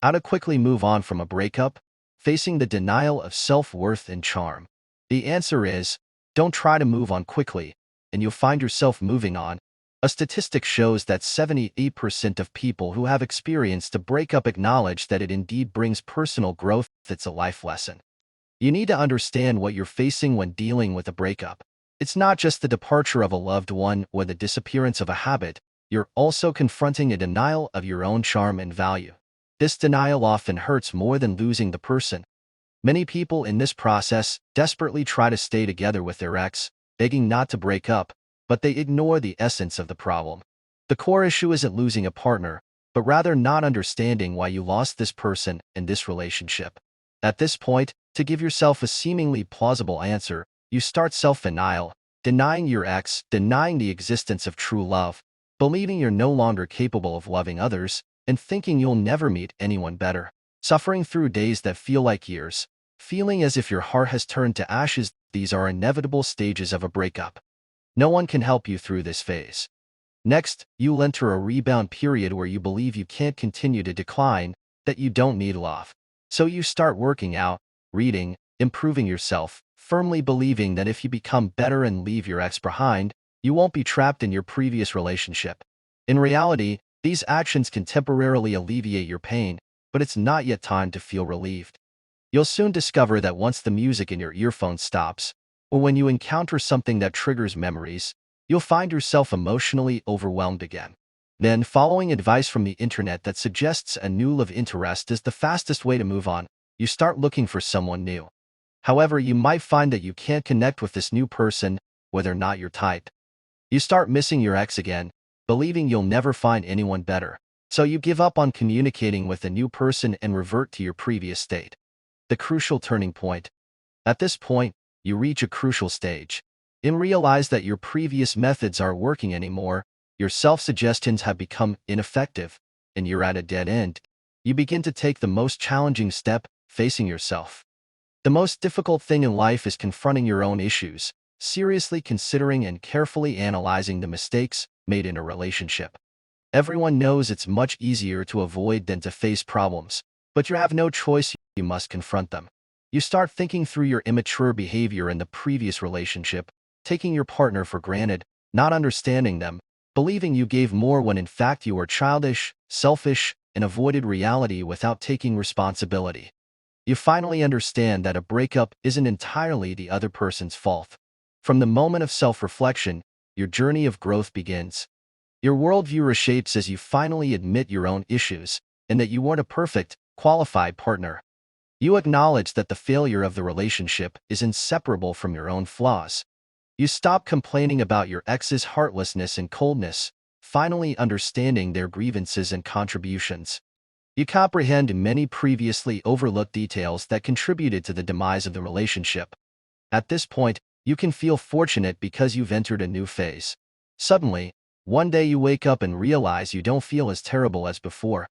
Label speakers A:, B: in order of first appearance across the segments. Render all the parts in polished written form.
A: How to quickly move on from a breakup, facing the denial of self-worth and charm. The answer is, don't try to move on quickly, and you'll find yourself moving on. A statistic shows that 78% of people who have experienced a breakup acknowledge that it indeed brings personal growth. It's a life lesson. You need to understand what you're facing when dealing with a breakup. It's not just the departure of a loved one or the disappearance of a habit. You're also confronting a denial of your own charm and value. This denial often hurts more than losing the person. Many people in this process desperately try to stay together with their ex, begging not to break up, but they ignore the essence of the problem. The core issue isn't losing a partner, but rather not understanding why you lost this person in this relationship. At this point, to give yourself a seemingly plausible answer, you start self-denial, denying your ex, denying the existence of true love, believing you're no longer capable of loving others, and thinking you'll never meet anyone better. Suffering through days that feel like years, feeling as if your heart has turned to ashes. These are inevitable stages of a breakup. No one can help you through this phase. Next, you'll enter a rebound period where you believe you can't continue to decline, that you don't need love. So you start working out, reading, improving yourself, firmly believing that if you become better and leave your ex behind, you won't be trapped in your previous relationship. In reality, these actions can temporarily alleviate your pain, but it's not yet time to feel relieved. You'll soon discover that once the music in your earphones stops, or when you encounter something that triggers memories, you'll find yourself emotionally overwhelmed again. Then, following advice from the internet that suggests a new love interest is the fastest way to move on, you start looking for someone new. However, you might find that you can't connect with this new person, whether or not your type. You start missing your ex again, believing you'll never find anyone better. So you give up on communicating with a new person and revert to your previous state. The crucial turning point. At this point, you reach a crucial stage. You realize that your previous methods aren't working anymore, your self-suggestions have become ineffective, and you're at a dead end. You begin to take the most challenging step, facing yourself. The most difficult thing in life is confronting your own issues, seriously considering and carefully analyzing the mistakes made in a relationship. Everyone knows it's much easier to avoid than to face problems, but you have no choice, you must confront them. You start thinking through your immature behavior in the previous relationship, taking your partner for granted, not understanding them, believing you gave more when in fact you were childish, selfish, and avoided reality without taking responsibility. You finally understand that a breakup isn't entirely the other person's fault. From the moment of self-reflection, your journey of growth begins. Your worldview reshapes as you finally admit your own issues, and that you weren't a perfect, qualified partner. You acknowledge that the failure of the relationship is inseparable from your own flaws. You stop complaining about your ex's heartlessness and coldness, finally understanding their grievances and contributions. You comprehend many previously overlooked details that contributed to the demise of the relationship. At this point, you can feel fortunate because you've entered a new phase. Suddenly, one day you wake up and realize you don't feel as terrible as before.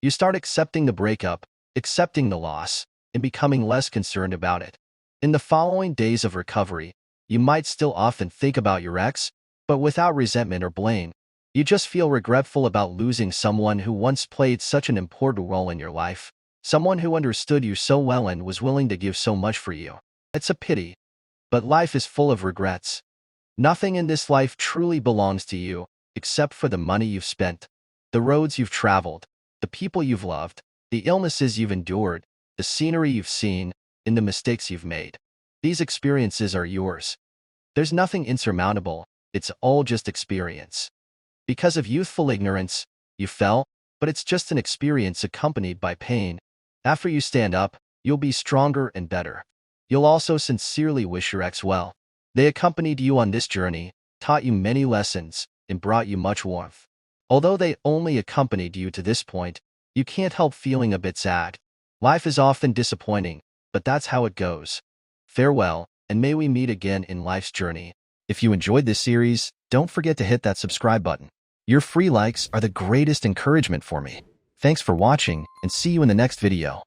A: You start accepting the breakup, accepting the loss, and becoming less concerned about it. In the following days of recovery, you might still often think about your ex, but without resentment or blame. You just feel regretful about losing someone who once played such an important role in your life, someone who understood you so well and was willing to give so much for you. It's a pity, but life is full of regrets. Nothing in this life truly belongs to you, except for the money you've spent, the roads you've traveled, the people you've loved, the illnesses you've endured, the scenery you've seen, and the mistakes you've made. These experiences are yours. There's nothing insurmountable, it's all just experience. Because of youthful ignorance, you fell, but it's just an experience accompanied by pain. After you stand up, you'll be stronger and better. You'll also sincerely wish your ex well. They accompanied you on this journey, taught you many lessons, and brought you much warmth. Although they only accompanied you to this point, you can't help feeling a bit sad. Life is often disappointing, but that's how it goes. Farewell, and may we meet again in life's journey. If you enjoyed this series, don't forget to hit that subscribe button. Your free likes are the greatest encouragement for me. Thanks for watching, and see you in the next video.